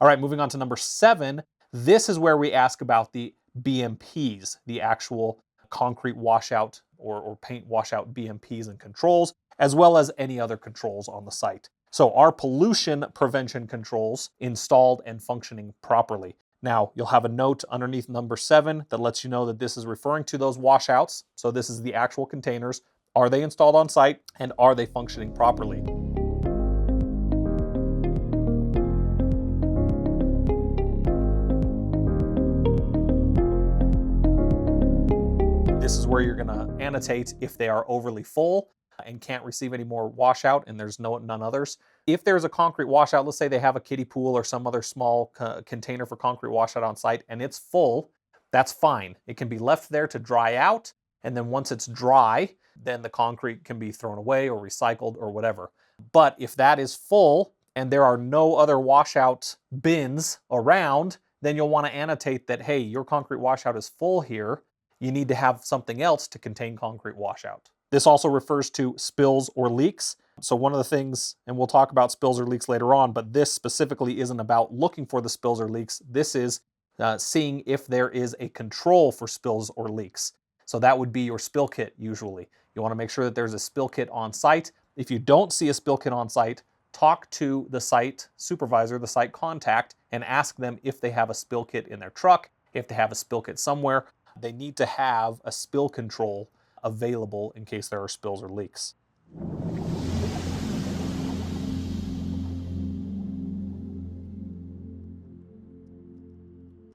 All right, moving on to number 7. This is where we ask about the BMPs, the actual concrete washout or paint washout BMPs and controls, as well as any other controls on the site. So are pollution prevention controls installed and functioning properly? Now, you'll have a note underneath number 7 that lets you know that this is referring to those washouts. So this is the actual containers. Are they installed on site and are they functioning properly? This is where you're going to annotate if they are overly full and can't receive any more washout and there's none others. If there's a concrete washout, let's say they have a kiddie pool or some other small container for concrete washout on site and it's full, that's fine. It can be left there to dry out, and then once it's dry, then the concrete can be thrown away or recycled or whatever. But if that is full and there are no other washout bins around, then you'll want to annotate that, hey, your concrete washout is full here. You need to have something else to contain concrete washout. This also refers to spills or leaks. So one of the things, and we'll talk about spills or leaks later on, but this specifically isn't about looking for the spills or leaks. This is seeing if there is a control for spills or leaks. So that would be your spill kit usually. You want to make sure that there's a spill kit on site. If you don't see a spill kit on site, talk to the site supervisor, the site contact, and ask them if they have a spill kit in their truck, if they have a spill kit somewhere. They need to have a spill control available in case there are spills or leaks.